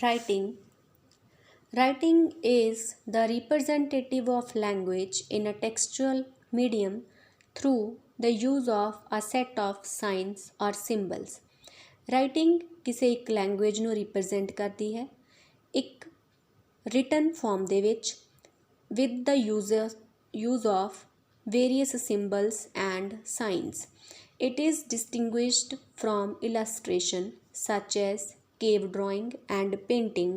Writing. Writing is the representative of language in a textual medium through the use of a set of signs or symbols. Writing ਕਿਸੇ ਇੱਕ language ਨੂੰ represent ਕਰਦੀ ਹੈ ਇੱਕ written farm ਦੇ ਵਿੱਚ with the use of various symbols and signs. It is distinguished from illustration such as cave drawing and painting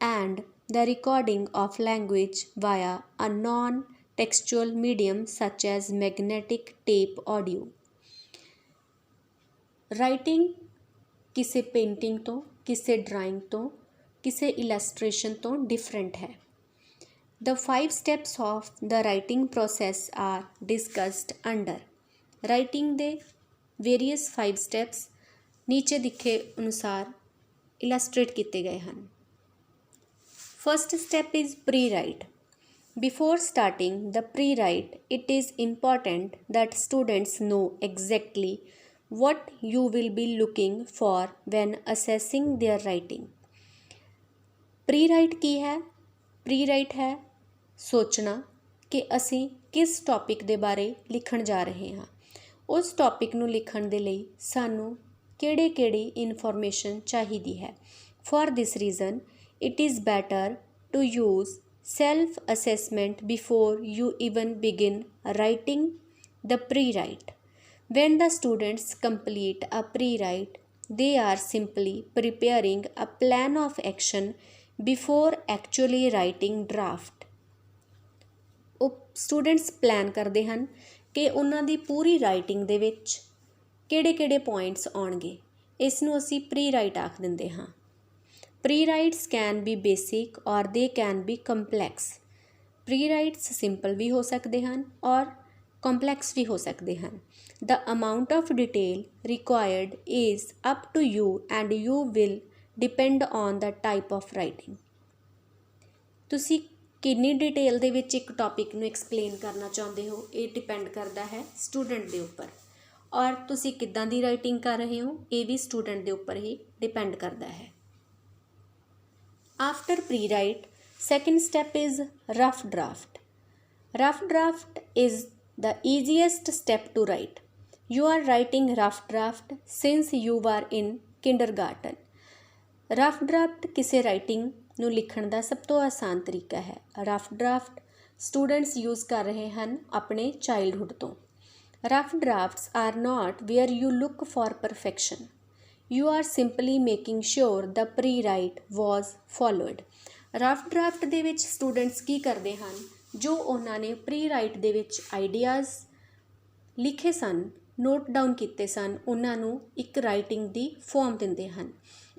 and the recording of language via a non-textual medium such as magnetic tape audio. Writing ਕਿਸੇ painting ਤੋਂ ਕਿਸੇ drawing ਤੋਂ ਕਿਸੇ illustration ਤੋਂ different ਹੈ। The 5 steps of the writing process are discussed under. Writing ਦੇ various 5 steps ਨੀਚੇ ਦਿਖੇ ਅਨੁਸਾਰ illustrate ਕੀਤੇ ਗਏ ਹਨ। First step is pre-write. Before starting the pre-write, it is important that students know exactly what you will be looking for when assessing their writing. Pre-write ਕੀ ਹੈ? Pre-right ਹੈ ਸੋਚਣਾ ਕਿ ਅਸੀਂ ਕਿਸ ਟੌਪਿਕ ਦੇ ਬਾਰੇ ਲਿਖਣ ਜਾ ਰਹੇ ਹਾਂ। ਉਸ ਟੌਪਿਕ ਨੂੰ ਲਿਖਣ ਦੇ ਲਈ ਸਾਨੂੰ ਕਿਹੜੀ ਇਨਫੋਰਮੇਸ਼ਨ ਚਾਹੀਦੀ ਹੈ। For this reason it is better to use self assessment before you even begin writing the prewrite. When the students complete a prewrite they are simply preparing a plan of action before actually writing draft. ਉਹ students plan ਕਰਦੇ ਹਨ ਕਿ ਉਹਨਾਂ ਦੀ ਪੂਰੀ writing ਦੇ ਵਿੱਚ ਕਿਹੜੇ points ਆਉਣਗੇ। ਇਸ ਨੂੰ ਅਸੀਂ ਪ੍ਰੀ ਰਾਈਟ ਆਖ ਦਿੰਦੇ ਹਾਂ। Pre writes can be basic or they can be complex. Pre writes simple ਵੀ ਹੋ ਸਕਦੇ ਹਨ ਔਰ ਕੰਪਲੈਕਸ ਵੀ ਹੋ ਸਕਦੇ ਹਨ। The amount of detail required is up to you and you will depend on the type of writing. ਤੁਸੀਂ ਕਿੰਨੀ ਡਿਟੇਲ ਦੇ ਵਿੱਚ ਇੱਕ ਟੌਪਿਕ ਨੂੰ ਐਕਸਪਲੇਨ ਕਰਨਾ ਚਾਹੁੰਦੇ ਹੋ ਇਹ ਡਿਪੈਂਡ ਕਰਦਾ ਹੈ ਸਟੂਡੈਂਟ ਦੇ ਉੱਪਰ ਔਰ ਤੁਸੀਂ ਕਿੱਦਾਂ ਦੀ ਰਾਈਟਿੰਗ ਕਰ ਰਹੇ ਹੋ ਇਹ ਵੀ ਸਟੂਡੈਂਟ ਦੇ ਉੱਪਰ ਹੀ ਡਿਪੈਂਡ ਕਰਦਾ ਹੈ। After pre-write, second step is rough draft. Rough draft is the easiest step to write. You are writing rough draft since you were in kindergarten. Rough draft ਕਿਸੇ ਰਾਈਟਿੰਗ ਨੂੰ ਲਿਖਣ ਦਾ ਸਭ ਤੋਂ ਆਸਾਨ ਤਰੀਕਾ ਹੈ। ਰਫ ਡਰਾਫਟ ਸਟੂਡੈਂਟਸ ਯੂਜ਼ ਕਰ ਰਹੇ ਹਨ ਆਪਣੇ ਚਾਈਲਡਹੁੱਡ ਤੋਂ। Rough drafts are not where you look for perfection. You are simply making sure the pre-write was followed. Rough draft ਦੇ ਵਿੱਚ ਸਟੂਡੈਂਟਸ ਕੀ ਕਰਦੇ ਹਨ ਜੋ ਉਹਨਾਂ ਨੇ ਪ੍ਰੀ-ਰਾਈਟ ਦੇ ਵਿੱਚ ਆਈਡੀਆਜ਼ ਲਿਖੇ ਸਨ ਨੋਟ ਡਾਊਨ ਕੀਤੇ ਸਨ ਉਹਨਾਂ ਨੂੰ ਇੱਕ ਰਾਈਟਿੰਗ ਦੀ ਫੋਰਮ ਦਿੰਦੇ ਹਨ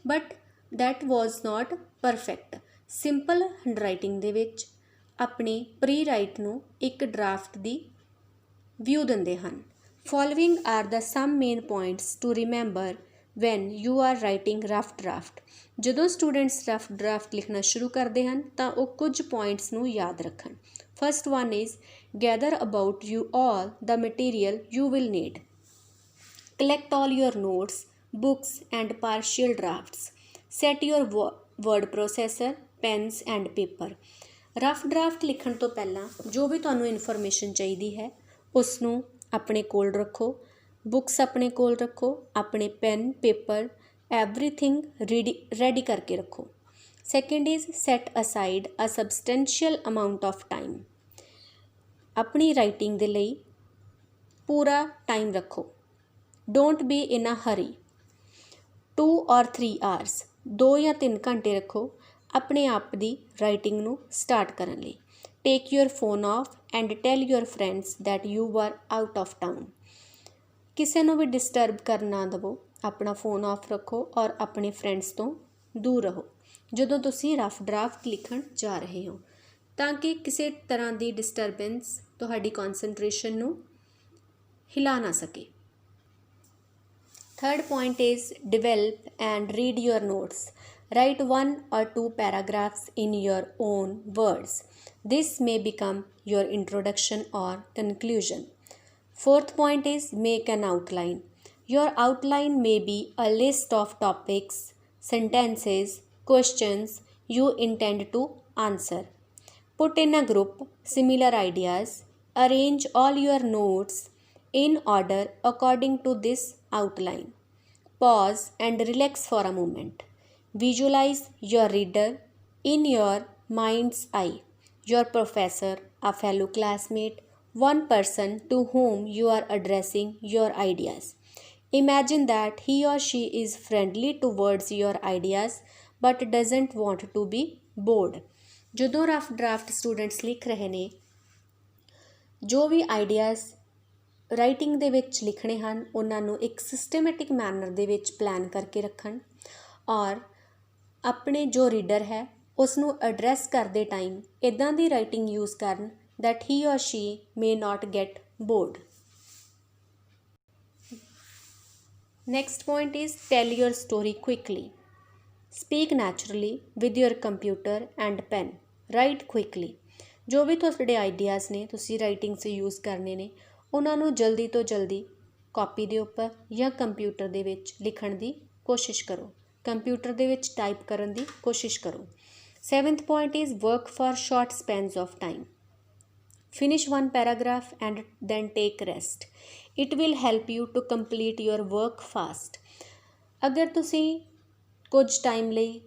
but that was not perfect. Simple handwriting ਦੇ ਵਿੱਚ ਆਪਣੀ ਪ੍ਰੀ-ਰਾਈਟ ਨੂੰ ਇੱਕ ਡਰਾਫਟ ਦੀ ਵਿਊ ਦਿੰਦੇ ਹਨ। Following are the some main points to remember when you are writing rough draft. ਜਦੋਂ ਸਟੂਡੈਂਟਸ ਰਫ ਡਰਾਫਟ ਲਿਖਣਾ ਸ਼ੁਰੂ ਕਰਦੇ ਹਨ ਤਾਂ ਉਹ ਕੁਝ ਪੁਆਇੰਟਸ ਨੂੰ ਯਾਦ ਰੱਖਣ। First one is gather about you all the material you will need. Collect all your notes, books and partial drafts. Set your word processor, pens and paper. Rough draft ਲਿਖਣ ਤੋਂ ਪਹਿਲਾਂ ਜੋ ਵੀ ਤੁਹਾਨੂੰ ਇਨਫੋਰਮੇਸ਼ਨ ਚਾਹੀਦੀ ਹੈ ਉਸ ਨੂੰ ਆਪਣੇ ਕੋਲ ਰੱਖੋ। ਬੁੱਕਸ ਆਪਣੇ ਕੋਲ ਰੱਖੋ, ਆਪਣੇ ਪੈਨ ਪੇਪਰ ਐਵਰੀਥਿੰਗ ਰੈਡੀ ਕਰਕੇ ਰੱਖੋ। Second is set aside a substantial amount of time. ਆਪਣੀ ਰਾਈਟਿੰਗ ਦੇ ਲਈ ਪੂਰਾ ਟਾਈਮ ਰੱਖੋ। Don't be in a hurry. 2 or 3 hours 2 ਜਾਂ 3 ਘੰਟੇ ਰੱਖੋ ਆਪਣੇ ਆਪ ਦੀ ਰਾਈਟਿੰਗ ਨੂੰ ਸਟਾਰਟ ਕਰਨ ਲਈ। Take your phone off and tell your friends that you were out of town. ਕਿਸੇ ਨੂੰ ਵੀ ਡਿਸਟਰਬ ਕਰਨ ਨਾ ਦੇਵੋ। ਆਪਣਾ ਫੋਨ ਆਫ ਰੱਖੋ ਔਰ ਆਪਣੇ ਫਰੈਂਡਸ ਤੋਂ ਦੂਰ ਰਹੋ ਜਦੋਂ ਤੁਸੀਂ ਰਫ ਡਰਾਫਟ ਲਿਖਣ ਜਾ ਰਹੇ ਹੋ ਤਾਂ ਕਿ ਕਿਸੇ ਤਰ੍ਹਾਂ ਦੀ ਡਿਸਟਰਬੈਂਸ ਤੁਹਾਡੀ ਕਨਸੈਂਟਰੇਸ਼ਨ ਨੂੰ ਹਿਲਾ ਨਾ ਸਕੇ। Third point is develop and read your notes. Write 1 or 2 paragraphs in your own words. This may become your introduction or conclusion. Fourth point is make an outline. Your outline may be a list of topics, sentences, questions you intend to answer. Put in a group similar ideas. Arrange all your notes in order according to this outline. Pause and relax for a moment. Visualize your reader in your mind's eye, your professor, a fellow classmate, one person to whom you are addressing your ideas. Imagine that he or she is friendly towards your ideas but doesn't want to be bored. ਜਦੋਂ rough draft students ਲਿਖ ਰਹੇ ਨੇ, ਜੋ ਵੀ ideas writing ਦੇ ਵਿੱਚ ਲਿਖਣੇ ਹਨ ਉਹਨਾਂ ਨੂੰ ਇੱਕ ਸਿਸਟੇਮੈਟਿਕ ਮੈਨਰ ਦੇ ਵਿੱਚ ਪਲਾਨ ਕਰਕੇ ਰੱਖਣ ਔਰ ਆਪਣੇ ਜੋ ਰੀਡਰ ਹੈ ਉਸ ਨੂੰ ਐਡਰੈਸ ਕਰਦੇ ਟਾਈਮ ਇੱਦਾਂ ਦੀ ਰਾਈਟਿੰਗ ਯੂਜ਼ ਕਰਨ that he or she may not get bored. Next point is tell your story quickly. Speak naturally with your computer and pen. Write quickly. ਜੋ ਵੀ ਤੁਹਾਡੇ ਆਈਡੀਆਜ਼ ਨੇ ਤੁਸੀਂ ਰਾਈਟਿੰਗ 'ਚ ਯੂਜ਼ ਕਰਨੇ ਨੇ ਉਹਨਾਂ ਨੂੰ ਜਲਦੀ ਤੋਂ ਜਲਦੀ ਕਾਪੀ ਦੇ ਉੱਪਰ ਜਾਂ ਕੰਪਿਊਟਰ ਦੇ ਵਿੱਚ ਲਿਖਣ ਦੀ ਕੋਸ਼ਿਸ਼ ਕਰੋ, ਕੰਪਿਊਟਰ ਦੇ ਵਿੱਚ ਟਾਈਪ ਕਰਨ ਦੀ ਕੋਸ਼ਿਸ਼ ਕਰੋ. 7th point is work for short spans of time. Finish one paragraph and then take rest. It will help you to complete your work fast. अगर तुसी कुछ टाइम ਲਈ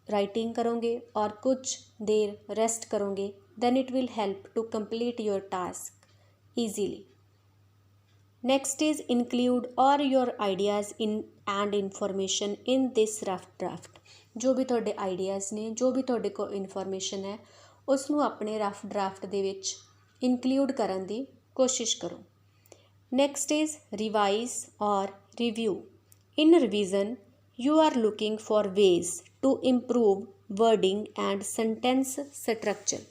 राइटिंग करोगे और कुछ देर रेस्ट करोगे then it will help to complete your task easily. Next is include all your ideas and information in this rough draft. जो भी ਤੁਹਾਡੇ ਆਈਡੀਆਜ਼ ਨੇ, ਜੋ ਵੀ ਤੁਹਾਡੇ ਕੋਲ ਇਨਫੋਰਮੇਸ਼ਨ ਹੈ ਉਸ ਨੂੰ ਆਪਣੇ ਰਫ ਡਰਾਫਟ ਦੇ ਵਿੱਚ include ਕਰਨ ਦੀ ਕੋਸ਼ਿਸ਼ ਕਰੋ. Next is revise or review. In revision, you are looking for ways to improve wording and sentence structure.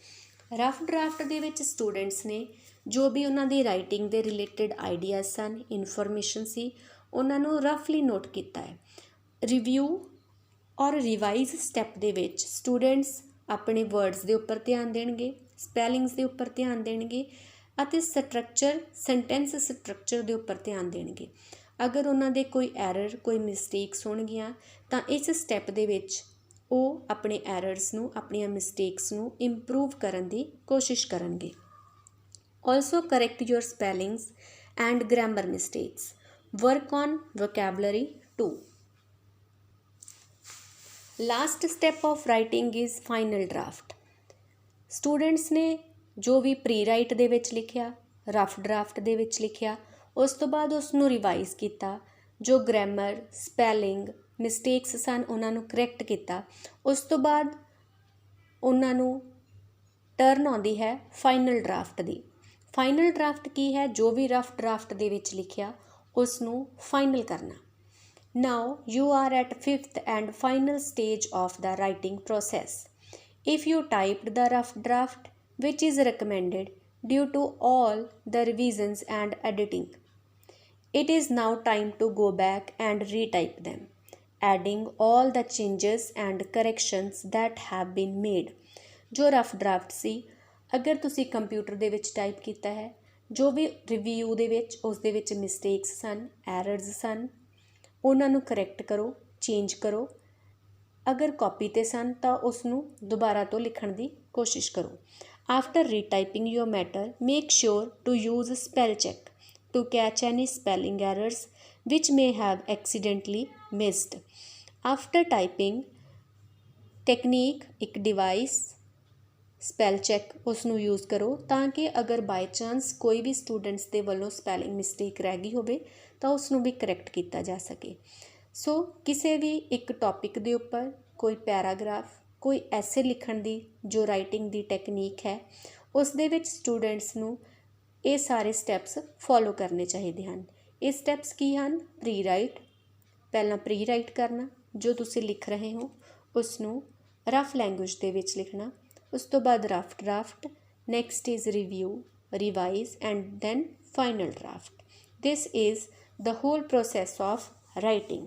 Rough draft ਦੇ ਵਿੱਚ ਸਟੂਡੈਂਟਸ ਨੇ ਜੋ ਵੀ ਉਹਨਾਂ ਦੀ ਰਾਈਟਿੰਗ ਦੇ ਰਿਲੇਟਡ ਆਈਡੀਆਜ਼ ਸਨ, ਇਨਫੋਰਮੇਸ਼ਨ ਸੀ, ਉਹਨਾਂ ਨੂੰ ਰਫਲੀ ਨੋਟ ਕੀਤਾ ਹੈ. ਰਿਵਿਊ ਔਰ ਰਿਵਾਈਜ਼ ਸਟੈਪ ਦੇ ਵਿੱਚ ਸਟੂਡੈਂਟਸ ਆਪਣੇ ਵਰਡਸ ਦੇ ਉੱਪਰ ਧਿਆਨ ਦੇਣਗੇ, ਸਪੈਲਿੰਗਸ ਦੇ ਉੱਪਰ ਧਿਆਨ ਦੇਣਗੇ ਅਤੇ ਸਟਰਕਚਰ, ਸੈਂਟੈਂਸ ਸਟਰਕਚਰ ਦੇ ਉੱਪਰ ਧਿਆਨ ਦੇਣਗੇ. ਅਗਰ ਉਹਨਾਂ ਦੇ ਕੋਈ ਐਰਰ, ਕੋਈ ਮਿਸਟੇਕਸ ਹੋਣਗੀਆਂ ਤਾਂ ਇਸ ਸਟੈਪ ਦੇ ਵਿੱਚ ਉਹ ਆਪਣੇ ਐਰਰਸ ਨੂੰ, ਆਪਣੀਆਂ ਮਿਸਟੇਕਸ ਨੂੰ ਇੰਪਰੂਵ ਕਰਨ ਦੀ ਕੋਸ਼ਿਸ਼ ਕਰਨਗੇ. Also correct your spellings and grammar mistakes. Work on vocabulary too. Last step of writing is final draft. Students ਨੇ ਜੋ ਵੀ ਪ੍ਰੀ ਰਾਈਟ ਦੇ ਵਿੱਚ ਲਿਖਿਆ, ਰਫ ਡਰਾਫਟ ਦੇ ਵਿੱਚ ਲਿਖਿਆ, ਉਸ ਤੋਂ ਬਾਅਦ ਉਸ ਨੂੰ ਰਿਵਾਈਜ਼ ਕੀਤਾ, ਜੋ ਗ੍ਰਾਮਰ, ਸਪੈਲਿੰਗ ਮਿਸਟੇਕਸ ਸਨ ਉਹਨਾਂ ਨੂੰ ਕਰੈਕਟ ਕੀਤਾ. ਉਸ ਤੋਂ ਬਾਅਦ ਉਹਨਾਂ ਨੂੰ ਟਰਨ ਆਉਂਦੀ ਹੈ ਫਾਈਨਲ ਡਰਾਫਟ ਦੀ. ਫਾਈਨਲ ਡਰਾਫਟ ਕੀ ਹੈ? ਜੋ ਵੀ ਰਫ ਡਰਾਫਟ ਦੇ ਵਿੱਚ ਲਿਖਿਆ ਉਸ ਨੂੰ ਫਾਈਨਲ ਕਰਨਾ. Now you are at 5th and final stage of the writing process. If you typed the rough draft, which is recommended due to all the revisions and editing, it is now time to go back and retype them, adding all the changes and corrections that have been made. जो rough draft ਸੀ, ਅਗਰ ਤੁਸੀਂ computer ਦੇ ਵਿੱਚ type ਕੀਤਾ ਹੈ, ਜੋ ਵੀ review ਦੇ ਵਿੱਚ ਉਸ ਦੇ ਵਿੱਚ ਮਿਸਟੇਕਸ ਸਨ, ਐਰਰਸ ਸਨ, ਉਹਨਾਂ ਨੂੰ ਕਰੈਕਟ ਕਰੋ, ਚੇਂਜ ਕਰੋ. ਅਗਰ ਕਾਪੀ 'ਤੇ ਸਨ ਤਾਂ ਉਸ ਨੂੰ ਦੁਬਾਰਾ ਤੋਂ ਲਿਖਣ ਦੀ ਕੋਸ਼ਿਸ਼ ਕਰੋ. After retyping your matter, make sure to use spell check to catch any spelling errors which may have accidentally missed. After typing, technique ਇੱਕ ਡਿਵਾਈਸ ਸਪੈਲ ਚੈੱਕ ਉਸ ਨੂੰ ਯੂਜ਼ ਕਰੋ ਤਾਂ ਕਿ ਅਗਰ ਬਾਈ ਚਾਂਸ ਕੋਈ ਵੀ ਸਟੂਡੈਂਟਸ ਦੇ ਵੱਲੋਂ ਸਪੈਲਿੰਗ ਮਿਸਟੇਕ ਰਹਿ ਗਈ ਹੋਵੇ ਤਾਂ ਉਸ ਨੂੰ ਵੀ ਕਰੈਕਟ ਕੀਤਾ ਜਾ ਸਕੇ. ਸੋ ਕਿਸੇ ਵੀ ਇੱਕ ਟੌਪਿਕ ਦੇ ਉੱਪਰ ਕੋਈ ਪੈਰਾਗ੍ਰਾਫ, ਕੋਈ ਐਸੇ ਲਿਖਣ ਦੀ ਜੋ ਰਾਈਟਿੰਗ ਦੀ ਟੈਕਨੀਕ ਹੈ ਉਸ ਦੇ ਵਿੱਚ ਸਟੂਡੈਂਟਸ ਨੂੰ ਇਹ ਸਾਰੇ ਸਟੈਪਸ ਫੋਲੋ ਕਰਨੇ ਚਾਹੀਦੇ ਹਨ. ਇਹ ਸਟੈਪਸ ਕੀ ਹਨ? ਪ੍ਰੀ ਰਾਈਟ, ਪਹਿਲਾਂ ਪ੍ਰੀ ਰਾਈਟ ਕਰਨਾ, ਜੋ ਤੁਸੀਂ ਲਿਖ ਰਹੇ ਹੋ ਉਸ ਨੂੰ ਰਫ ਲੈਂਗੁਏਜ ਦੇ ਵਿੱਚ ਲਿਖਣਾ. ਉਸ ਤੋਂ ਬਾਅਦ rough draft, next is review, revise and then final draft. This is the whole process of writing.